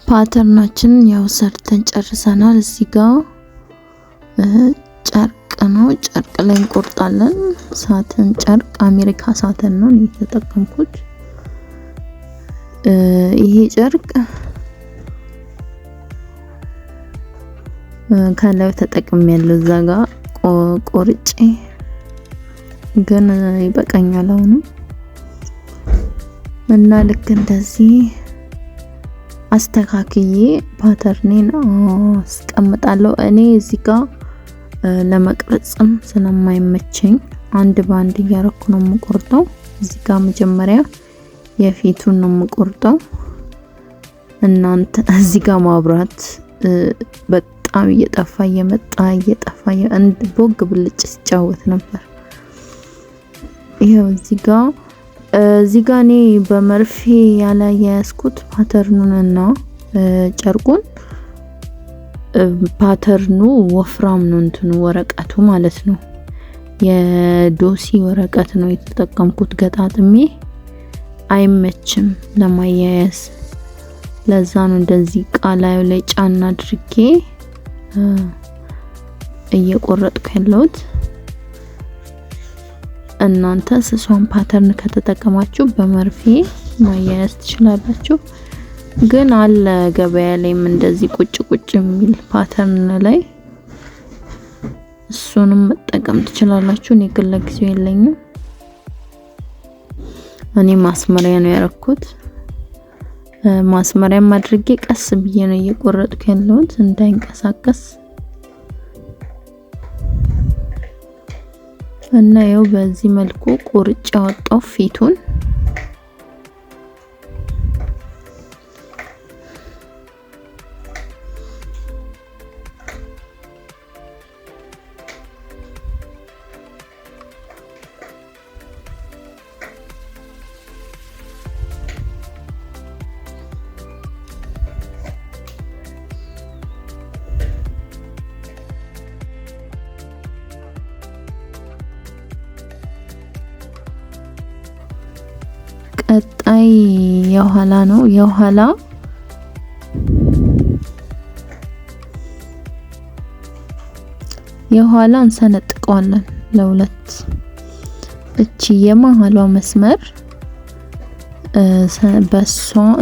ፓተርናችንን ያው ሰርተን ጨርሰናል። እዚህ ጋር ጨርቅ ነው። ጨርቅ ላይ እንቆርጣለን። ሳተን ጨርቅ አሜሪካ ሳተን ነው የተጠቀምኩት። ይሄ ጨርቅ ከላይ ተጠቅሜያለሁ። እዛ ጋር ቆርጬ ግን ይበቃኛል አሁን እና ልክ እንደዚህ አስተካክዬ ፓተርኔን አስቀምጣለሁ። እኔ እዚህ ጋር ለመቅረጽም ስለማይመቸኝ አንድ ባንድ እያረኩ ነው የምቆርጠው። እዚህ ጋር መጀመሪያ የፊቱን ነው የምቆርጠው። እናንተ እዚህ ጋር ማብራት በጣም እየጠፋ አንድ ቦግ ብልጭ ሲጫወት ነበር። ይሄው እዚህ ጋር እኔ በመርፌ ያያያዝኩት ፓተርኑንና ጨርቁን። ፓተርኑ ወፍራም ነው እንትኑ ወረቀቱ ማለት ነው። የዶሲ ወረቀት ነው የተጠቀምኩት። ገጣጥሜ አይመችም ለማያያዝ። ለዛ ነው እንደዚህ ቃላዩ ላይ ጫና አድርጌ እየቆረጥኩ ያለሁት። እናንተ ስሷን ፓተርን ከተጠቀማችሁ በመርፌ ማያያዝ ትችላላችሁ። ግን አለ ገበያ ላይም እንደዚህ ቁጭ የሚል ፓተርን ላይ እሱንም መጠቀም ትችላላችሁ። እኔ ግን ለጊዜው የለኝም። እኔ ማስመሪያ ነው ያረኩት። ማስመሪያም አድርጌ ቀስ ብዬ ነው እየቆረጥኩ ያለሁት እንዳይንቀሳቀስ እና ያው በዚህ መልኩ ቁርጭ አወጣው ፊቱን። ቀጣይ የኋላ ነው። የኋላ እንሰነጥቀዋለን ለሁለት። እቺ የመሃሏ መስመር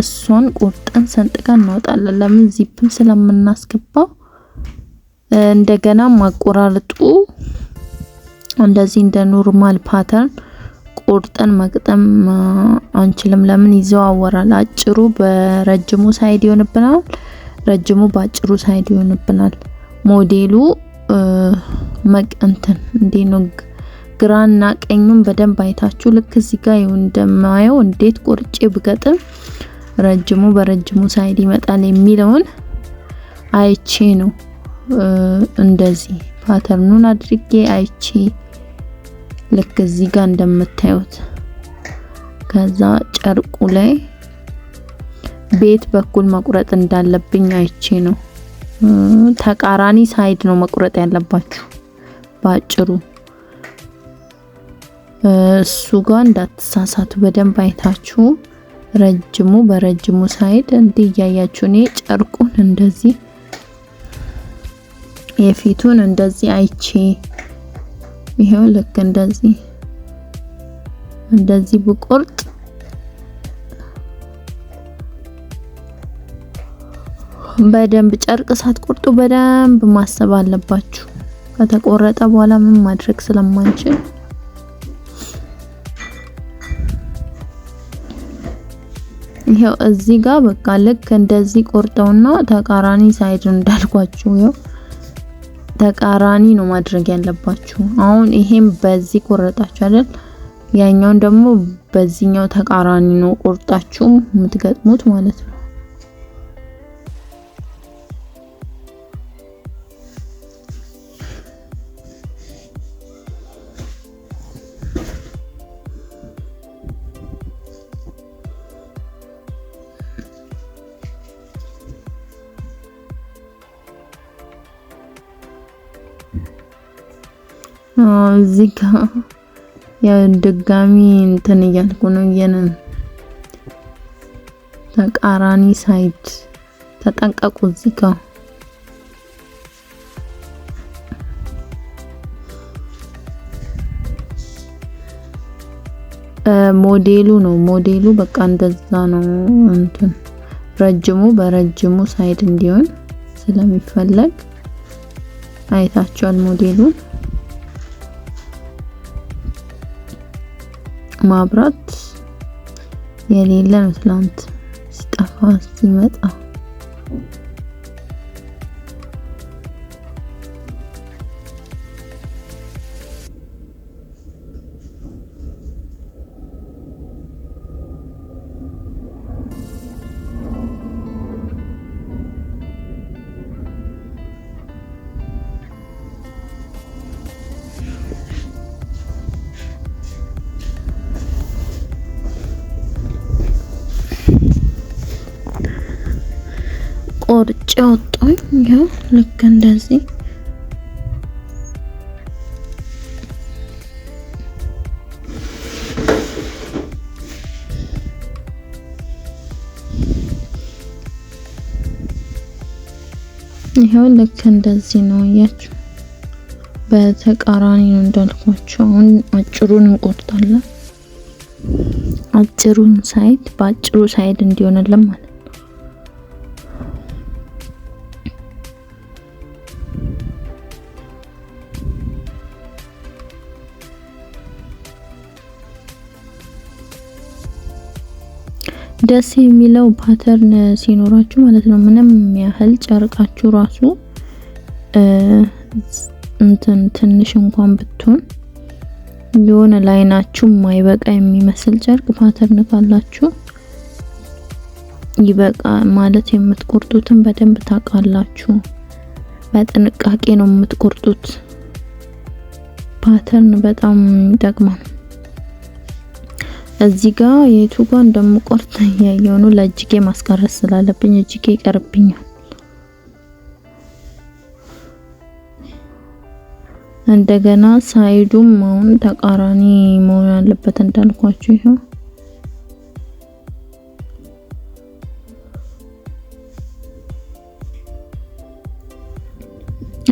እሷን ቁርጠን ሰንጥቀን እናወጣለን። ለምን ዚፕም ስለምናስገባ እንደገና ማቆራረጡ እንደዚህ እንደ ኖርማል ፓተርን ቁርጠን መግጠም አንችልም። ለምን ይዘዋወራል። አጭሩ በረጅሙ ሳይድ ይሆንብናል፣ ረጅሙ ባጭሩ ሳይድ ይሆንብናል። ሞዴሉ መቀንተን እንዴ ነው ግራና ቀኙን በደንብ አይታችሁ ልክ እዚህ ጋር እንደማየው እንዴት ቁርጬ ብገጥም ረጅሙ በረጅሙ ሳይድ ይመጣል የሚለውን አይቼ ነው እንደዚህ ፓተርኑን አድርጌ አይቼ ልክ እዚህ ጋር እንደምታዩት። ከዛ ጨርቁ ላይ ቤት በኩል መቁረጥ እንዳለብኝ አይቼ ነው። ተቃራኒ ሳይድ ነው መቁረጥ ያለባችሁ ባጭሩ። እሱ ጋር እንዳትሳሳቱ በደንብ አይታችሁ ረጅሙ በረጅሙ ሳይድ እንዲህ እያያችሁ። እኔ ጨርቁን እንደዚህ የፊቱን እንደዚህ አይቼ ይሄው ልክ እንደዚህ ብቆርጥ በደንብ ጨርቅ ሳትቆርጡ በደንብ ማሰብ አለባችሁ። ከተቆረጠ በኋላ ምን ማድረግ ስለማንችል ይሄው እዚህ ጋር በቃ ልክ እንደዚህ ቆርጠውና ተቃራኒ ሳይድ እንዳልኳችሁ ይሄው ተቃራኒ ነው ማድረግ ያለባችሁ። አሁን ይሄን በዚህ ቆረጣችሁ አይደል? ያኛውን ደግሞ በዚህኛው ተቃራኒ ነው ቆርጣችሁ የምትገጥሙት ማለት ነው። እዚህ ጋር ያው ድጋሚ እንትን እያልኩ ነው ተቃራኒ ሳይድ ተጠንቀቁ እዚህ ጋር ሞዴሉ በቃ እንደዛ ነው። እንትን ረጅሙ በረጅሙ ሳይድ እንዲሆን ስለሚፈለግ አይታችኋል። ሞዴሉ ማብራት የሌለ ነው። ትላንት ሲጠፋ ሲመጣ ቆርጬ አወጣኝ። ያው ልክ እንደዚህ ይሄው ልክ እንደዚህ ነው። አያችሁ በተቃራኒ ነው እንዳልኳችሁ። አሁን አጭሩን እንቆርጣለን። አጭሩን ሳይድ በአጭሩ ሳይድ እንዲሆንልን ማለት ደስ የሚለው ፓተርን ሲኖራችሁ ማለት ነው። ምንም ያህል ጨርቃችሁ ራሱ ትንሽ እንኳን ብትሆን የሆነ ላይናችሁ ማይበቃ የሚመስል ጨርቅ ፓተርን ካላችሁ ይበቃ ማለት የምትቆርጡትን በደንብ ታውቃላችሁ። በጥንቃቄ ነው የምትቆርጡት። ፓተርን በጣም ይጠቅማል። እዚህ ጋር የቱ ጋር እንደምቆርጥ ያየው ነው። ለእጅጌ ማስቀረስ ስላለብኝ እጅጌ ይቀርብኛል። እንደገና ሳይዱም አሁን ተቃራኒ መሆን ያለበት እንዳልኳችሁ ይሄው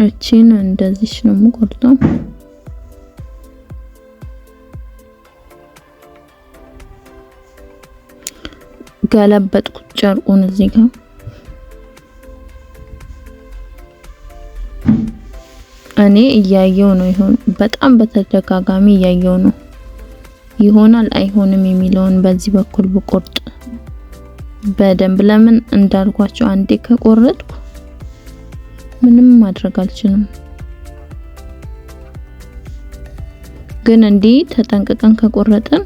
እቺን እንደዚህ ነው የምቆርጠው። ገለበጥኩት ጨርቁን እዚህ ጋር እኔ እያየው ነው። ይሁን በጣም በተደጋጋሚ እያየው ነው። ይሆናል አይሆንም የሚለውን በዚህ በኩል ብቆርጥ በደንብ ለምን እንዳልኳቸው አንዴ ከቆረጥኩ ምንም ማድረግ አልችልም። ግን እንዲህ ተጠንቅቀን ከቆረጥን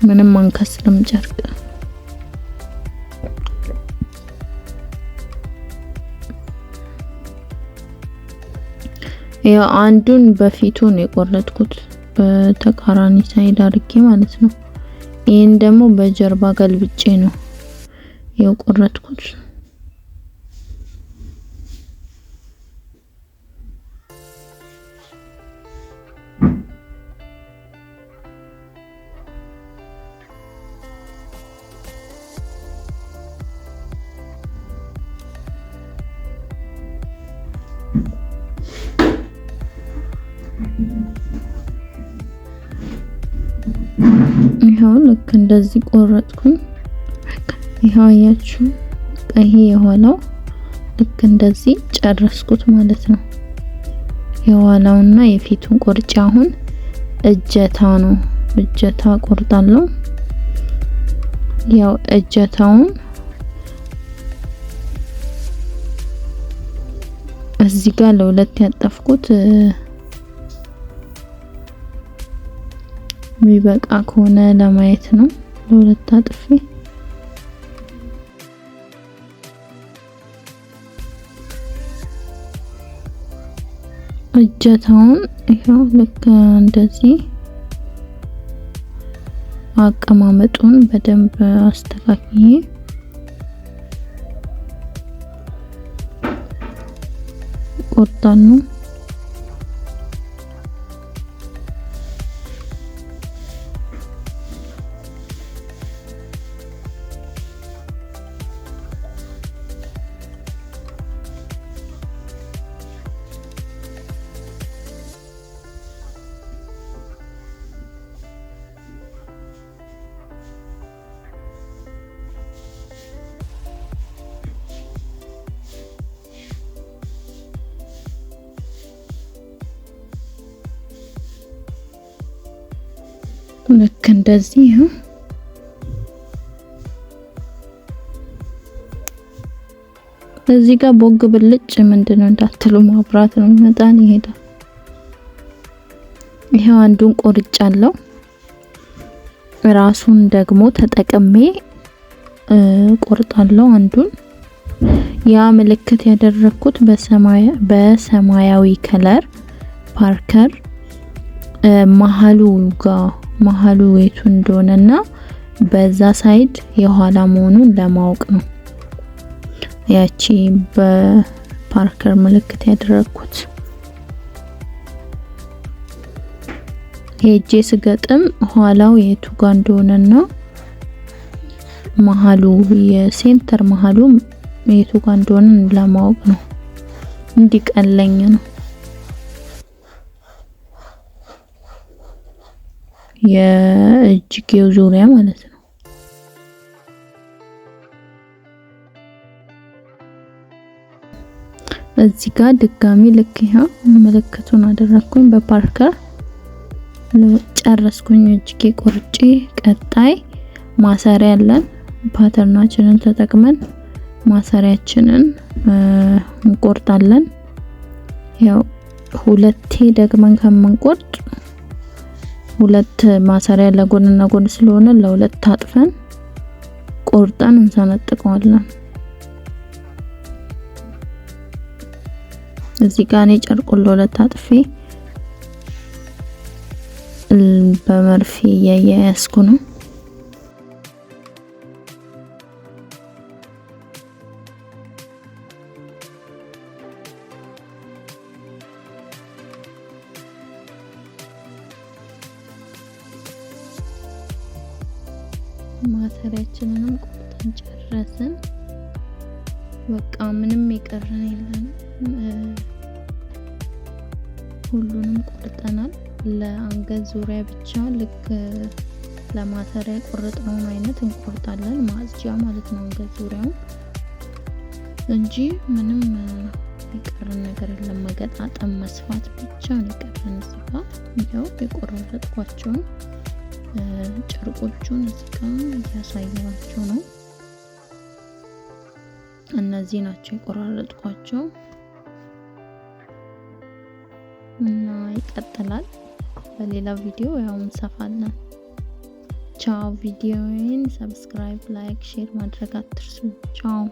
ምንም አንከስርም ጨርቅ። ያው አንዱን በፊቱ ነው የቆረጥኩት በተቃራኒ ሳይድ አድርጌ ማለት ነው። ይሄን ደግሞ በጀርባ ገልብጬ ነው የቆረጥኩት። ይሄው ልክ እንደዚህ ቆረጥኩኝ። ይሄው አያችሁ ይሄ የኋላው ልክ እንደዚህ ጨረስኩት ማለት ነው። የኋላውና የፊቱን ቆርጬ አሁን እጀታ ነው እጀታ ቆርጣለሁ። ያው እጀታውን እዚህ ጋር ለሁለት ያጠፍኩት ሚበቃ ከሆነ ለማየት ነው። ለሁለት አጥፌ እጀታውን ይሄው ልክ እንደዚህ አቀማመጡን በደንብ አስተካክዬ ቆርጣለሁ። ልክ እንደዚህ ነው። እዚህ ጋር ቦግ ብልጭ ምንድነው እንዳትሉ ማብራት ነው የሚመጣን ይሄዳል። ይሄው አንዱን ቆርጫለሁ። ራሱን ደግሞ ተጠቅሜ ቆርጣለሁ አንዱን። ያ ምልክት ያደረኩት በሰማያዊ ከለር ፓርከር መሃሉ የቱ እንደሆነና በዛ ሳይድ የኋላ መሆኑን ለማወቅ ነው ያቺ በፓርከር ምልክት ያደረኩት። ሄጄ ስገጥም ኋላው የቱ ጋር እንደሆነና መሃሉ የሴንተር መሃሉ የቱ ጋር እንደሆነ ለማወቅ ነው፣ እንዲቀለኝ ነው። የእጅጌው ዙሪያ ማለት ነው። እዚህ ጋር ድጋሚ ልክ ይሄው ምልክቱን አደረኩኝ በፓርከር ጨረስኩኝ። እጅጌ ቆርጬ ቀጣይ ማሰሪያ አለን። ፓተርናችንን ተጠቅመን ማሰሪያችንን እንቆርጣለን። ያው ሁለቴ ደግመን ከምንቆርጥ ሁለት ማሰሪያ ለጎንና ጎን ስለሆነ ለሁለት ታጥፈን ቆርጠን እንሰነጥቀዋለን። እዚህ ጋር እኔ ጨርቁን ለሁለት አጥፌ በመርፌ እያያዝኩ ነው። ማሰሪያችንንም ቆርጠን ጨረስን። በቃ ምንም የቀረን የለም። ሁሉንም ቆርጠናል። ለአንገት ዙሪያ ብቻ ልክ ለማሰሪያ ቆርጠውን አይነት እንቆርጣለን። ማጽጃ ማለት ነው አንገት ዙሪያው እንጂ ምንም የቀረን ነገር የለም። መገጣጠም መስፋት ብቻ ነው የቀረን። እዚህ ጋር ያው የቆረጥኳቸውን ጨርቆቹን እዚህ ጋር እያሳየኋቸው ነው። እነዚህ ናቸው የቆራረጥኳቸው እና ይቀጥላል። በሌላ ቪዲዮ ያው እንሰፋለን። ቻው። ቪዲዮውን ሰብስክራይብ፣ ላይክ፣ ሼር ማድረግ አትርሱ። ቻው።